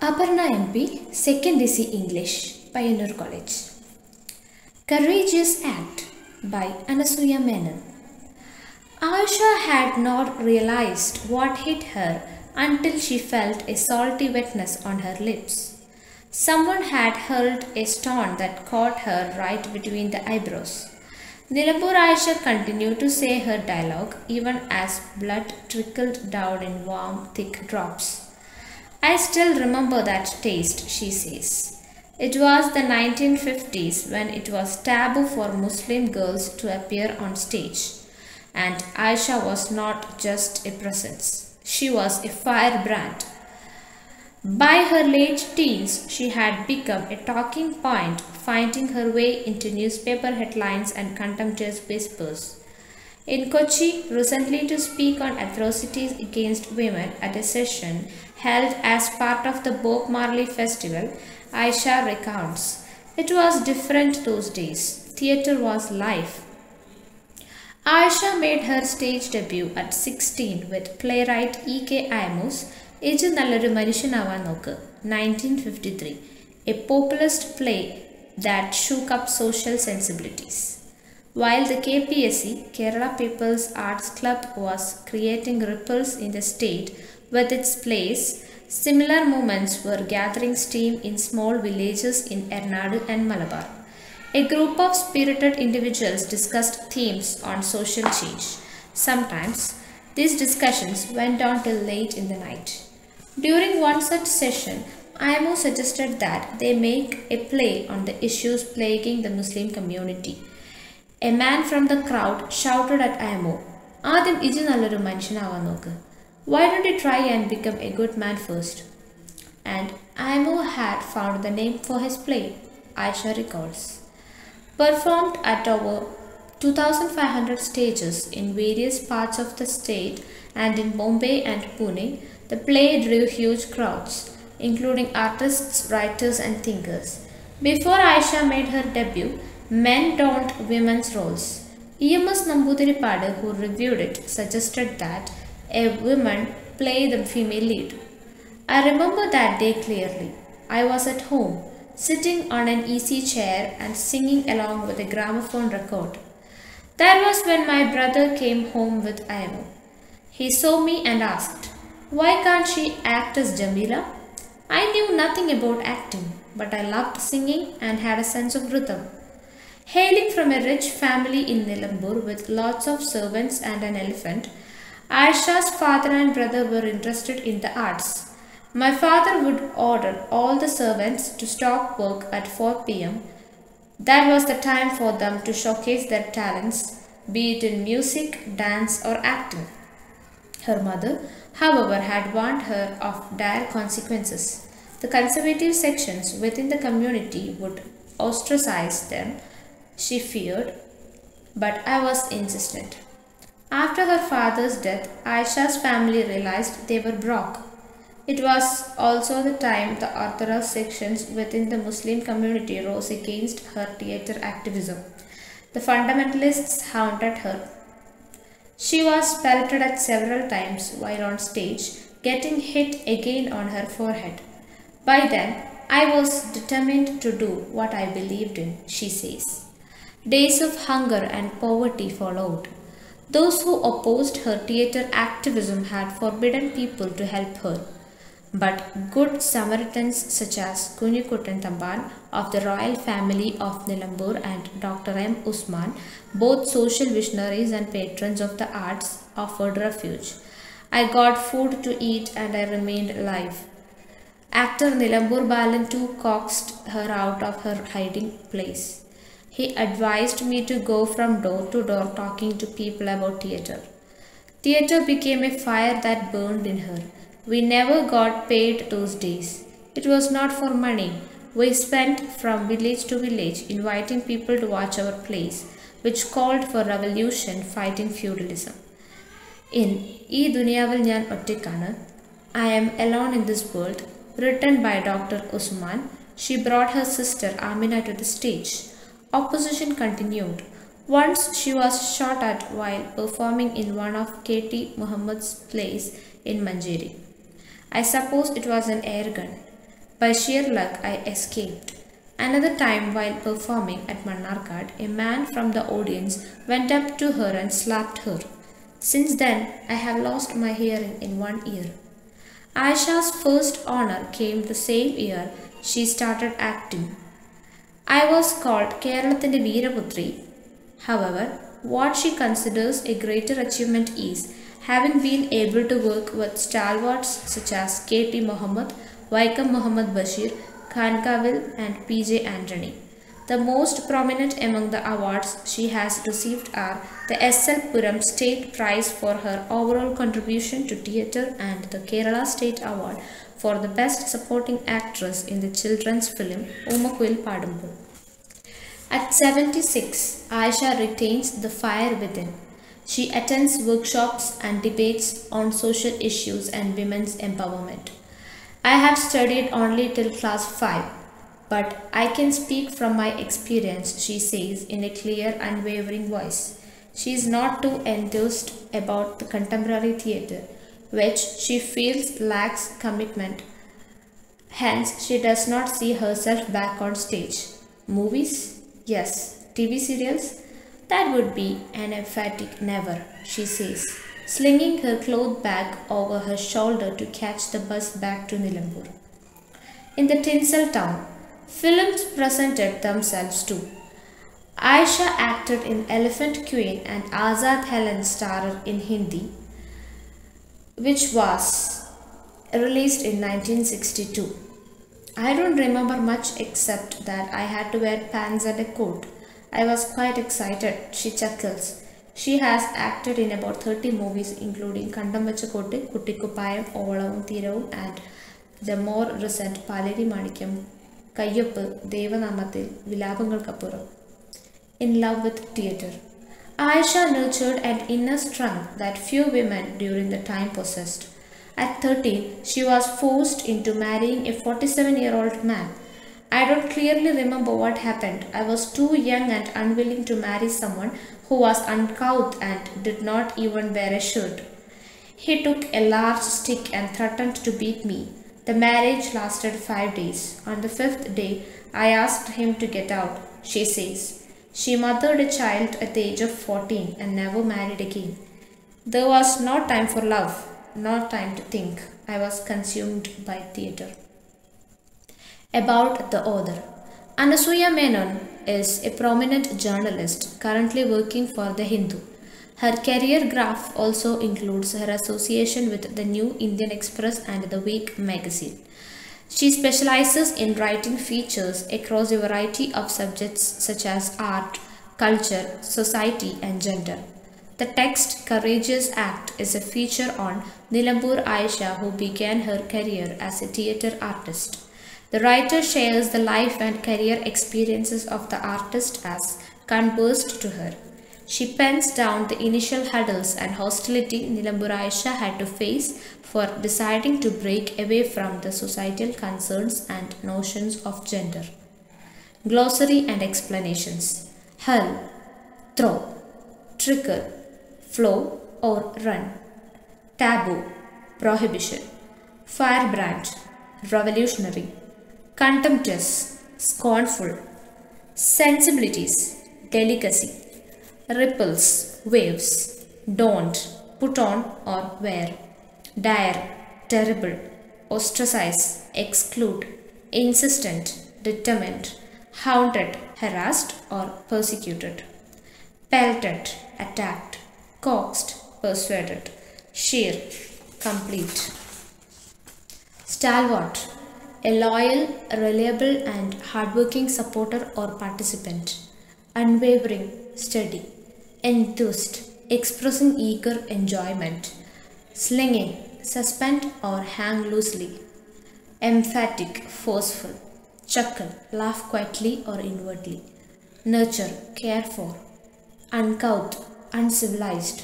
Aparna MP, 2nd DC English, Pioneer College. Courageous Act by Anasuya Menon. Aisha had not realized what hit her until she felt a salty wetness on her lips. Someone had hurled a stone that caught her right between the eyebrows. Nilambur Aisha continued to say her dialogue even as blood trickled down in warm, thick drops. I still remember that taste, she says. It was the 1950s when it was taboo for Muslim girls to appear on stage. And Aisha was not just a presence, she was a firebrand. By her late teens, she had become a talking point, finding her way into newspaper headlines and contemptuous whispers. In Kochi, recently to speak on atrocities against women at a session held as part of the Bob Marley festival, Aisha recounts, "It was different those days. Theatre was life." Aisha made her stage debut at 16 with playwright E.K. Ayamu's "Iju Nallaru Manushyanavan Nokku" 1953, a populist play that shook up social sensibilities. While the KPSC, Kerala People's Arts Club, was creating ripples in the state with its plays, similar movements were gathering steam in small villages in Ernadu and Malabar. A group of spirited individuals discussed themes on social change. Sometimes, these discussions went on till late in the night. During one such session, IMO suggested that they make a play on the issues plaguing the Muslim community. A man from the crowd shouted at IMO, "Adim iju nallaru manushyanavan nokku. Why don't you try and become a good man first?" And IMO had found the name for his play, Aisha recalls. Performed at over 2,500 stages in various parts of the state and in Bombay and Pune, the play drew huge crowds, including artists, writers and thinkers. Before Aisha made her debut, men donned women's roles. E.M.S. Namboodiripadu, who reviewed it, suggested that a woman play the female lead. I remember that day clearly. I was at home, sitting on an easy chair and singing along with a gramophone record. That was when my brother came home with IMO. He saw me and asked, "Why can't she act as Jamila?" I knew nothing about acting, but I loved singing and had a sense of rhythm. Hailing from a rich family in Nilambur with lots of servants and an elephant, Aisha's father and brother were interested in the arts. My father would order all the servants to stop work at 4 p.m. That was the time for them to showcase their talents, be it in music, dance or acting. Her mother, however, had warned her of dire consequences. The conservative sections within the community would ostracize them, she feared, but I was insistent. After her father's death, Aisha's family realized they were broke. It was also the time the Orthodox sections within the Muslim community rose against her theatre activism. The fundamentalists haunted her. She was pelted at several times while on stage, getting hit again on her forehead. By then, I was determined to do what I believed in, she says. Days of hunger and poverty followed. Those who opposed her theatre activism had forbidden people to help her. But good Samaritans such as Kunyukuttan Tamban of the royal family of Nilambur and Dr. M. Usman, both social visionaries and patrons of the arts, offered refuge. I got food to eat and I remained alive. Actor Nilambur Balan too coaxed her out of her hiding place. He advised me to go from door to door talking to people about theatre. Theatre became a fire that burned in her. We never got paid those days. It was not for money. We spent from village to village inviting people to watch our plays, which called for revolution fighting feudalism. In "Ee Duniyavil Njan Ottikkanu," I Am Alone in This World, written by Dr. Usman, she brought her sister Amina to the stage. Opposition continued. Once she was shot at while performing in one of K.T. Muhammad's plays in Manjeri. I suppose it was an air gun. By sheer luck, I escaped. Another time, while performing at Mannarkad, a man from the audience went up to her and slapped her. Since then, I have lost my hearing in one ear. Aisha's first honor came the same year she started acting. I was called Keralathinte Veeraputri. However, what she considers a greater achievement is having been able to work with stalwarts such as K.T. Muhammad, Vaikam Muhammad Bashir, Khankavil and P.J. Antony. The most prominent among the awards she has received are the S.L. Puram State Prize for her overall contribution to theatre and the Kerala State Award for the Best Supporting Actress in the children's film Umakuil Padumbu. At 76, Aisha retains the fire within. She attends workshops and debates on social issues and women's empowerment. I have studied only till class 5, but I can speak from my experience, she says in a clear, unwavering voice. She is not too enthused about the contemporary theatre, which she feels lacks commitment. Hence, she does not see herself back on stage. Movies? Yes. TV serials? That would be an emphatic never, she says, slinging her cloth bag over her shoulder to catch the bus back to Nilambur. In the tinsel town, films presented themselves too. Aisha acted in Elephant Queen and Azad Helen starred in Hindi, which was released in 1962. I don't remember much except that I had to wear pants and a coat. I was quite excited, she chuckles. She has acted in about 30 movies including Kandam Vachakotte, Kuttikuppayam, Ovalavum Theeravum and the more recent Paleri Manikam, Kayyappu, Devanamathil, Vilapangalkappuram. In love with theatre. Aisha nurtured an inner strength that few women during the time possessed. At 13, she was forced into marrying a 47-year-old man. I don't clearly remember what happened. I was too young and unwilling to marry someone who was uncouth and did not even wear a shirt. He took a large stick and threatened to beat me. The marriage lasted 5 days. On the 5th day, I asked him to get out, she says. She mothered a child at the age of 14 and never married again. There was no time for love. No time to think. I was consumed by theatre. About the author. Anasuya Menon is a prominent journalist currently working for The Hindu. Her career graph also includes her association with the New Indian Express and The Week magazine. She specializes in writing features across a variety of subjects such as art, culture, society and gender. The text Courageous Act is a feature on Nilambur Aisha, who began her career as a theatre artist. The writer shares the life and career experiences of the artist as conversed to her. She pens down the initial hurdles and hostility Nilambur Aisha had to face for deciding to break away from the societal concerns and notions of gender. Glossary and explanations. Hurl, throw, trickle, flow or run. Taboo, prohibition. Firebrand, revolutionary. Contemptuous, scornful. Sensibilities, delicacy. Ripples, waves. Don't, put on or wear. Dire, terrible. Ostracize, exclude. Insistent, determined. Hounded, harassed or persecuted. Pelted, attacked. Coaxed, persuaded. Sheer, complete. Stalwart, a loyal, reliable and hardworking supporter or participant. Unwavering, steady. Enthused, expressing eager enjoyment. Slinging, suspend or hang loosely. Emphatic, forceful. Chuckle, laugh quietly or inwardly. Nurture, care for. Uncouth, uncivilized.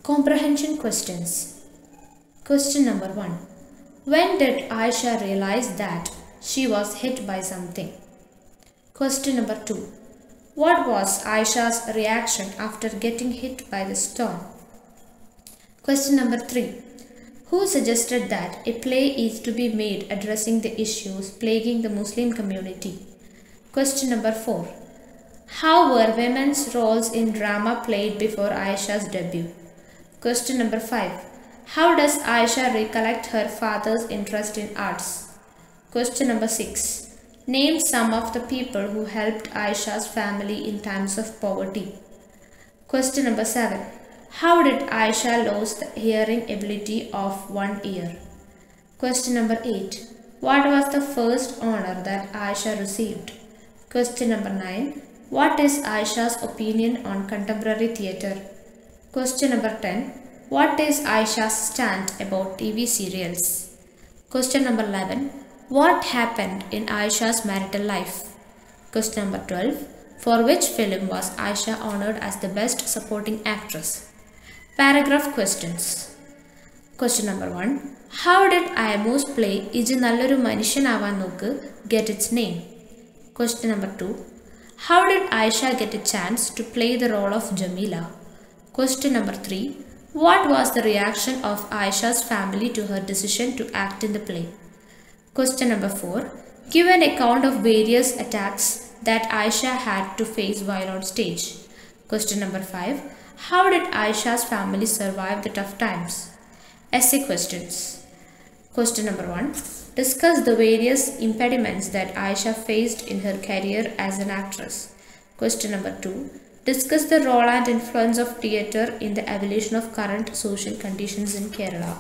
Comprehension questions. Question number 1. When did Aisha realize that she was hit by something? Question number 2. What was Aisha's reaction after getting hit by the stone? Question number 3. Who suggested that a play is to be made addressing the issues plaguing the Muslim community? Question number 4. How were women's roles in drama played before Aisha's debut? Question number 5. How does Aisha recollect her father's interest in arts? Question number 6. Name some of the people who helped Aisha's family in times of poverty. Question number 7. How did Aisha lose the hearing ability of one ear? Question number 8. What was the first honor that Aisha received? Question number 9. What is Aisha's opinion on contemporary theatre? Question number 10. What is Aisha's stand about TV serials? Question number 11. What happened in Aisha's marital life? Question number 12. For which film was Aisha honored as the best supporting actress? Paragraph questions. Question number 1. How did Ayamu's play Iji Nalloru Manishanavan Nokku get its name? Question number 2. How did Aisha get a chance to play the role of Jamila? Question number 3. What was the reaction of Aisha's family to her decision to act in the play? Question number 4. Give an account of various attacks that Aisha had to face while on stage. Question number 5. How did Aisha's family survive the tough times? Essay questions. Question number 1. Discuss the various impediments that Aisha faced in her career as an actress. Question number 2. Discuss the role and influence of theatre in the evolution of current social conditions in Kerala.